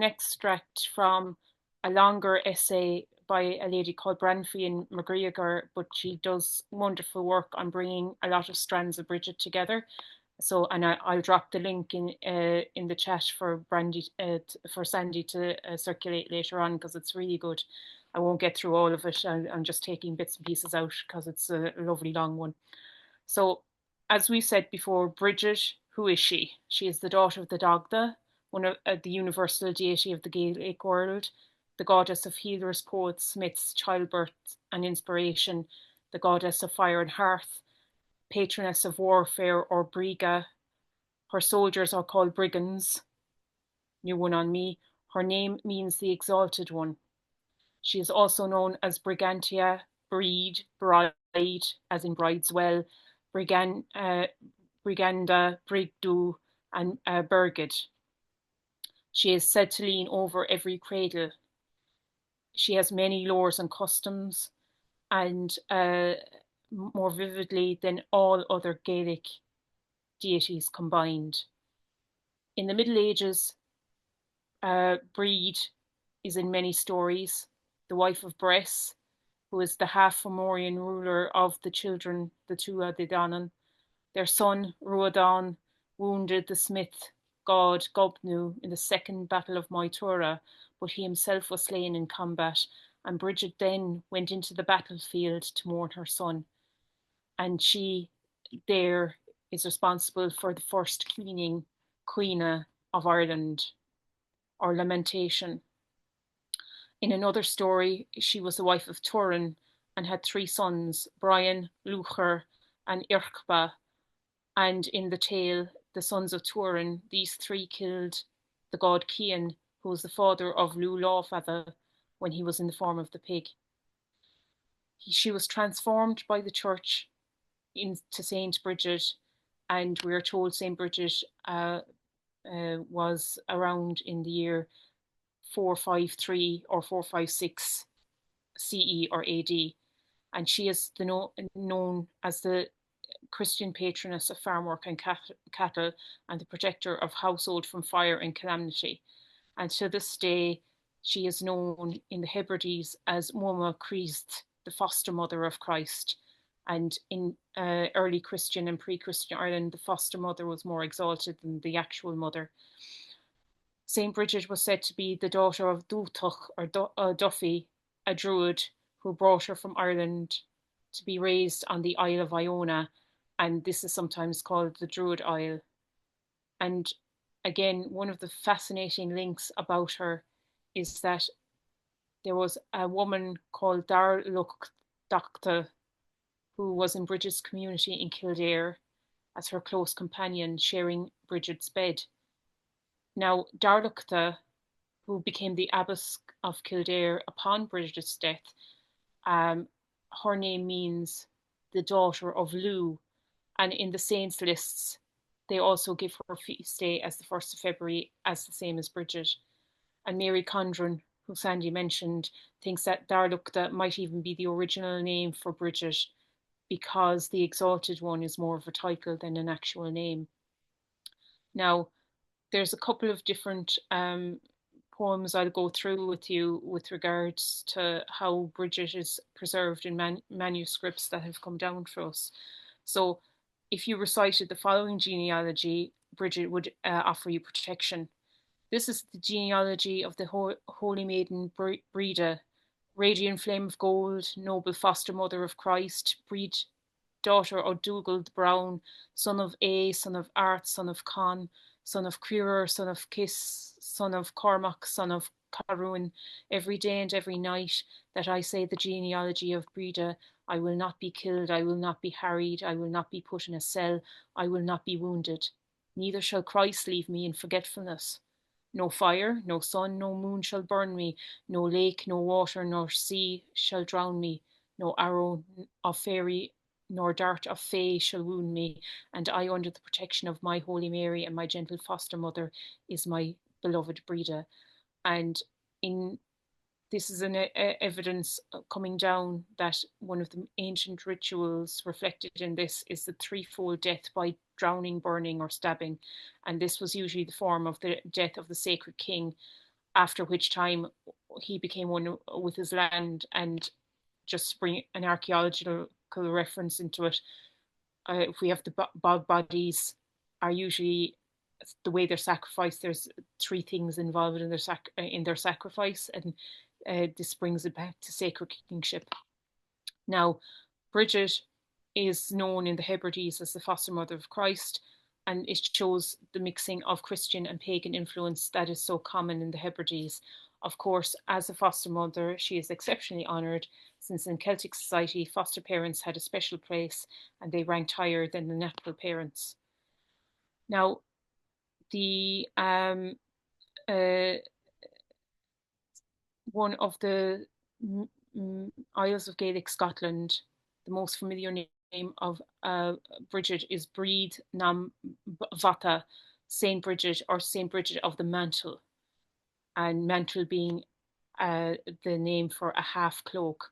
an extract from a longer essay by a lady called Branfian McGregor, but she does wonderful work on bringing a lot of strands of Brigid together. So, and I'll drop the link in the chat for Brandy for Sandy to circulate later on because it's really good. I won't get through all of it. I'm just taking bits and pieces out because it's a lovely long one. So, as we said before, Brigid, who is she? She is the daughter of the Dagda, one of the universal deity of the Gaelic world, the goddess of healers, poets, smiths, childbirth, and inspiration, the goddess of fire and hearth, patroness of warfare or Briga. Her soldiers are called brigands. New one on me. Her name means the exalted one. She is also known as Brigantia, Breed, Bride, as in Brideswell, Briganda, Brigdu, and Birgid. She is said to lean over every cradle. She has many laws and customs, and more vividly than all other Gaelic deities combined. In the Middle Ages, Breed is in many stories the wife of Bress, who is the half Fomorian ruler of the children, the Tua de Danann. Their son, Ruadan, wounded the smith god Gobnu in the Second Battle of Moytura, but he himself was slain in combat, and Brigid then went into the battlefield to mourn her son. And she there is responsible for the first Queen of Ireland, or lamentation. In another story, she was the wife of Turin and had three sons, Brian, Luchar, and Irchba. And in the tale, the sons of Turin, these three killed the god Cian, who was the father of Lugh Lawfather when he was in the form of the pig. She was transformed by the church into Saint Brigid, and we are told Saint Brigid was around in the year 453 or 456 CE or AD, and she is known as the Christian patroness of farm work and cattle and the protector of household from fire and calamity. And to this day, she is known in the Hebrides as Moma Christ, the foster mother of Christ. And in early Christian and pre-Christian Ireland, the foster mother was more exalted than the actual mother. Saint Brigid was said to be the daughter of Dúthach or Duffy, a druid who brought her from Ireland to be raised on the Isle of Iona, and this is sometimes called the Druid Isle. And again, one of the fascinating links about her is that there was a woman called Darluchtachta who was in Brigid's community in Kildare as her close companion, sharing Brigid's bed. Now, Darluchta, who became the abbess of Kildare upon Brigid's death, her name means the daughter of Lugh, and in the saints lists, they also give her feast day as the 1st of February, as the same as Brigid. And Mary Condren, who Sandy mentioned, thinks that Darluchta might even be the original name for Brigid because the exalted one is more of a title than an actual name. Now, there's a couple of different poems I'll go through with you with regards to how Brigid is preserved in manuscripts that have come down for us. So if you recited the following genealogy, Brigid would offer you protection. This is the genealogy of the Holy Maiden Breda, radiant flame of gold, noble foster mother of Christ, Breed, daughter of Dougal the Brown, son of A, son of Art, son of Con, son of Curer, son of Kiss, son of Cormac, son of Caroon, every day and every night that I say the genealogy of Breda, I will not be killed, I will not be harried, I will not be put in a cell, I will not be wounded. Neither shall Christ leave me in forgetfulness. No fire, no sun, no moon shall burn me, no lake, no water, nor sea shall drown me, no arrow of fairy nor dart of fay shall wound me, and I, under the protection of my Holy Mary and my gentle foster mother, is my beloved Breda. And in this is an evidence coming down that one of the ancient rituals reflected in this is the threefold death by drowning, burning, or stabbing. And this was usually the form of the death of the sacred king. after which time he became one with his land. And just to bring an archaeological reference into it, if we have the bog bodies, are usually the way they're sacrificed. There's three things involved in their sacrifice, and this brings it back to sacred kingship. Now, Brigid is known in the Hebrides as the foster mother of Christ, and it shows the mixing of Christian and pagan influence that is so common in the Hebrides. Of course, as a foster mother, she is exceptionally honoured, since in Celtic society, foster parents had a special place and they ranked higher than the natural parents. Now, the uh, one of the Isles of Gaelic Scotland, the most familiar name of Brigid is Brigid nam Vata, Saint Brigid, or Saint Brigid of the Mantle, and mantle being the name for a half cloak.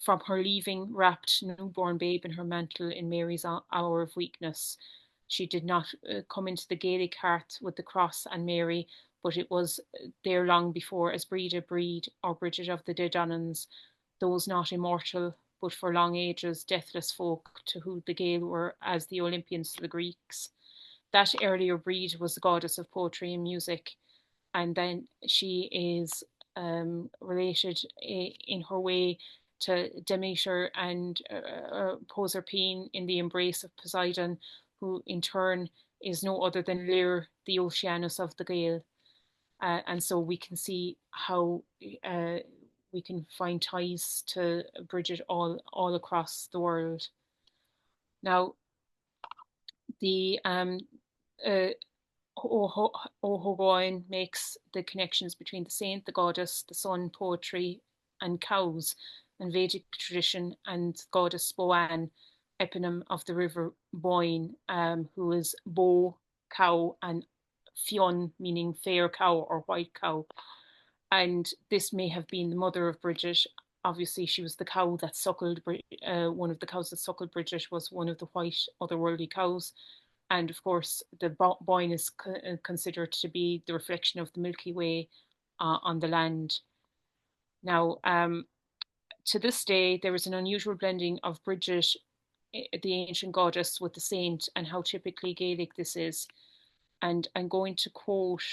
From her leaving wrapped newborn babe in her mantle in Mary's hour of weakness. She did not come into the Gaelic heart with the cross and Mary, but it was there long before as Breda Breed or Bridget of the Dedonnans, those not immortal, but for long ages deathless folk, to who the Gael were as the Olympians to the Greeks. That earlier breed was the goddess of poetry and music, and then she is related in her way to Demeter and Proserpine in the embrace of Poseidon, who in turn is no other than Lir, the Oceanus of the Gael. And so we can see how we can find ties to Bridget all across the world. Now, the uh, Ohogoin makes the connections between the saint, the goddess, the sun, poetry, and cows, and Vedic tradition, and goddess Boan, eponym of the river Boyne, who is Bo, cow, and Fionn, meaning fair cow or white cow. And this may have been the mother of Bridget. Obviously, she was the cow that suckled, one of the cows that suckled Bridget was one of the white otherworldly cows. And of course, the Boyne is considered to be the reflection of the Milky Way on the land. Now, to this day, there is an unusual blending of Bridget, the ancient goddess, with the saint, and how typically Gaelic this is. And I'm going to quote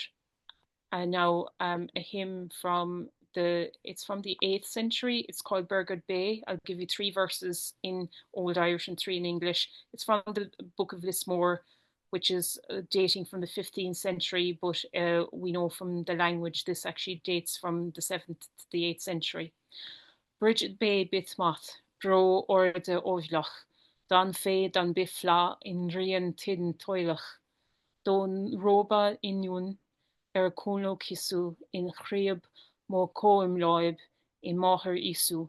now a hymn from it's from the 8th century. It's called Burgard Bay. I'll give you 3 verses in Old Irish and 3 in English. It's from the Book of Lismore, which is dating from the 15th century, but we know from the language this actually dates from the 7th to the 8th century. Brigid Bay Bithmoth, Bro or de Ovlach, Don Fe Don Bifla in Rian Tin Toilach, Don Roba Inun, Kuno Kisu in Chriab Mo Coim Loib in Moher Isu.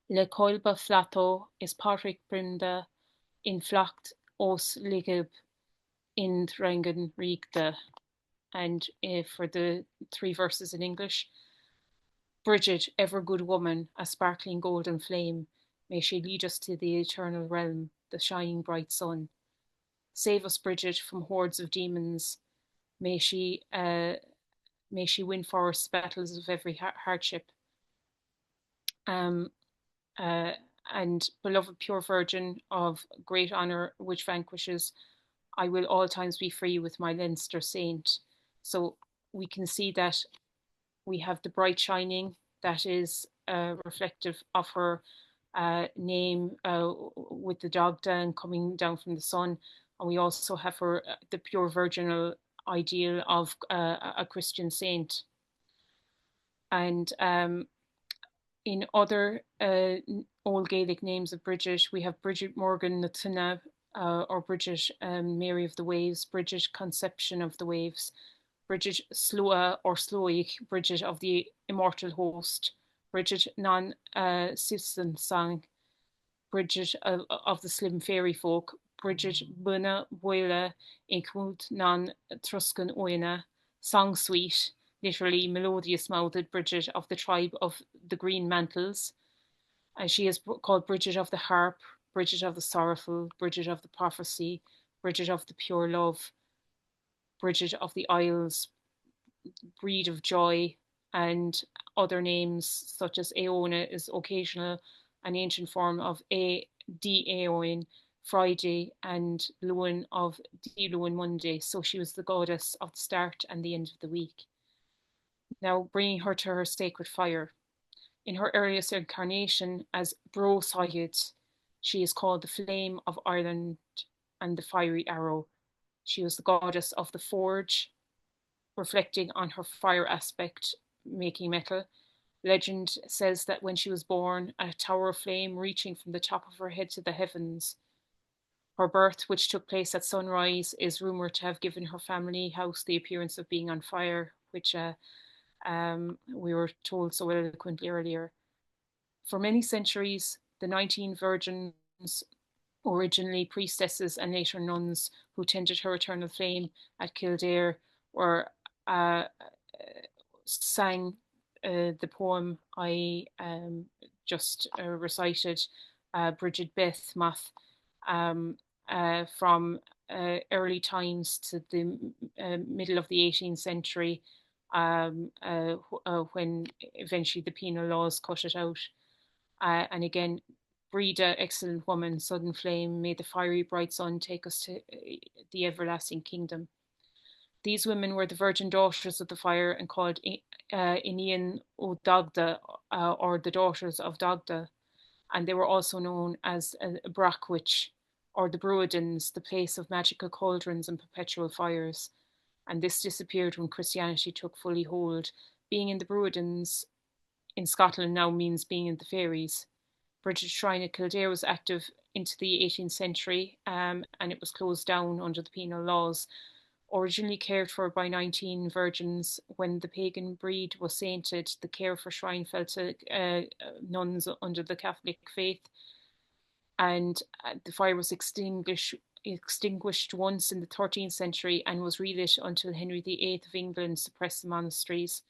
Le Coilba Flato is Patrick Brinda in Flacht Os Ligib in Drangan Rigda. And for the 3 verses in English, Bridget, ever good woman, a sparkling golden flame, may she lead us to the eternal realm, the shining bright sun. Save us, Bridget, from hordes of demons. May she win for us battles of every hardship. And beloved pure virgin of great honour, which vanquishes, I will all times be free with my Leinster saint. So we can see that we have the bright shining that is reflective of her name with the dog down coming down from the sun. And we also have her, the pure virginal ideal of a Christian saint. And in other Old Gaelic names of Bridget, we have Bridget Morgan na Tuna, or Bridget Mary of the Waves, Bridget Conception of the Waves, Bridget Slua or Sloig, Bridget of the Immortal Host, Bridget Non Sifson Sang, Bridget of the Slim Fairy Folk, Bridget Buna Boila Inkmut Non Truscan Oina, Song Sweet, literally melodious mouthed Bridget of the tribe of the Green Mantles. And she is called Bridget of the Harp, Bridget of the Sorrowful, Bridget of the Prophecy, Bridget of the Pure Love, Bridget of the Isles, breed of joy, and other names such as Aona is occasional, an ancient form of Daoin, Friday, and Luan of Luan Monday. So she was the goddess of the start and the end of the week. Now, bringing her to her sacred fire. In her earliest incarnation as Bro Sayed, she is called the Flame of Ireland and the Fiery Arrow. She was the goddess of the forge, reflecting on her fire aspect, making metal. Legend says that when she was born, a tower of flame reaching from the top of her head to the heavens. Her birth, which took place at sunrise, is rumoured to have given her family house the appearance of being on fire, which we were told so eloquently earlier. For many centuries, the 19 virgins, originally priestesses and later nuns who tended her eternal flame at Kildare, were sang the poem I just recited, Brigid Beth Math, um, from early times to the middle of the 18th century, when eventually the penal laws cut it out. And again, Breda, excellent woman, sudden flame, may the fiery bright sun take us to the everlasting kingdom. These women were the virgin daughters of the fire and called Inian o Dagda, or the daughters of Dagda, and they were also known as Brackwitch, or the Bruidens, the place of magical cauldrons and perpetual fires. And this disappeared when Christianity took fully hold. Being in the Bruidens in Scotland now means being in the fairies. Brigid Shrine at Kildare was active into the 18th century, and it was closed down under the penal laws. Originally cared for by 19 virgins, when the pagan breed was sainted, the care for shrine fell to nuns under the Catholic faith, and the fire was extinguished once in the 13th century and was relit until Henry VIII of England suppressed the monasteries.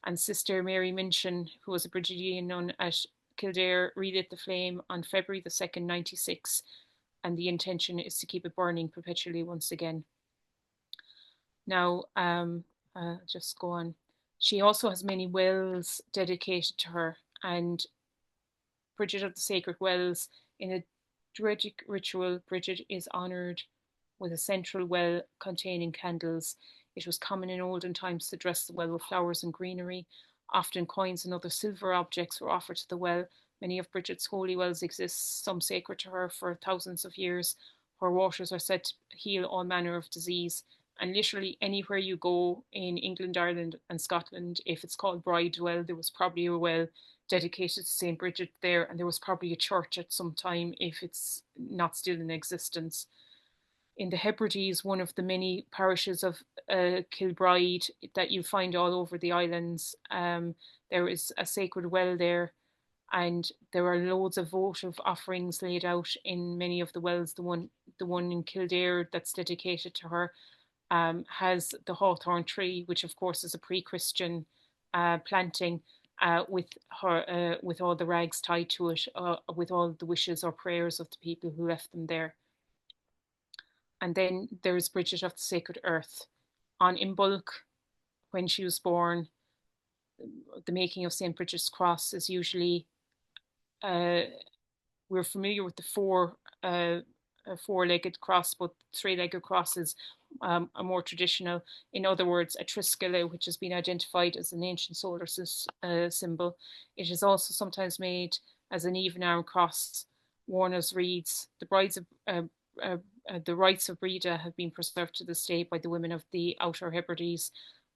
And Sister Mary Minchin, who was a Brigidian nun at Kildare, relit the flame on February the 2nd, 96, and the intention is to keep it burning perpetually once again. Now, just go on. She also has many wells dedicated to her, and Bridget of the Sacred Wells, in a Druidic ritual, Bridget is honoured with a central well containing candles. It was common in olden times to dress the well with flowers and greenery. Often coins and other silver objects were offered to the well. Many of Bridget's holy wells exist, some sacred to her for thousands of years. Her waters are said to heal all manner of disease. And literally anywhere you go in England, Ireland, and Scotland, if it's called Bridewell, there was probably a well dedicated to St. Bridget there, and there was probably a church at some time if it's not still in existence. In the Hebrides, one of the many parishes of Kilbride that you find all over the islands, there is a sacred well there, and there are loads of votive offerings laid out in many of the wells. The one in Kildare that's dedicated to her has the hawthorn tree, which of course is a pre-Christian planting, with all the rags tied to it, with all the wishes or prayers of the people who left them there. And then there's Bridget of the Sacred Earth. On Imbolc, when she was born, the making of St. Bridget's Cross is usually, we're familiar with the four-legged cross, but three-legged crosses are more traditional. In other words, a triskele, which has been identified as an ancient solar symbol. It is also sometimes made as an even arm cross, worn as wreaths. The rites of Breda have been preserved to this day by the women of the Outer Hebrides.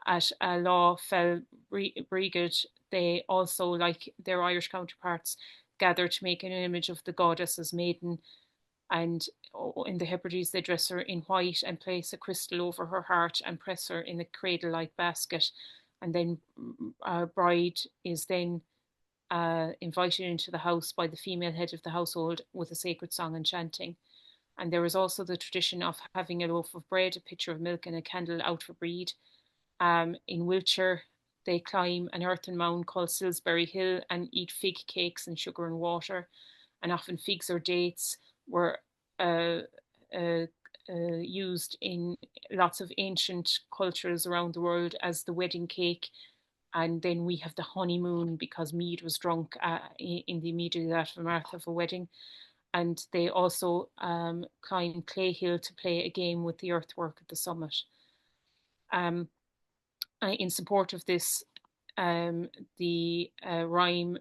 At Law Fell Brigid, they also, like their Irish counterparts, gather to make an image of the goddess as maiden, and in the Hebrides they dress her in white and place a crystal over her heart and press her in a cradle-like basket, and then bride is then invited into the house by the female head of the household with a sacred song and chanting. And there is also the tradition of having a loaf of bread, a pitcher of milk, and a candle out for breed. In Wiltshire, they climb an earthen mound called Salisbury Hill and eat fig cakes and sugar and water. And often figs or dates were used in lots of ancient cultures around the world as the wedding cake. And then we have the honeymoon because mead was drunk in the immediate aftermath of a wedding. And they also climb Clay Hill to play a game with the earthwork at the summit. Um, in support of this, the rhyme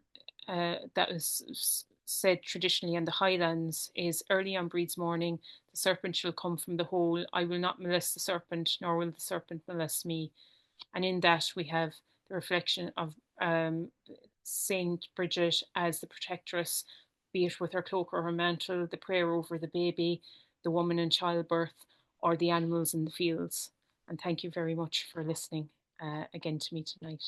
that is said traditionally in the Highlands is early on Breed's morning, the serpent shall come from the hole. I will not molest the serpent, nor will the serpent molest me. And in that, we have the reflection of Saint Brigit as the protectress, be it with her cloak or her mantle, the prayer over the baby, the woman in childbirth, or the animals in the fields. And thank you very much for listening again to me tonight.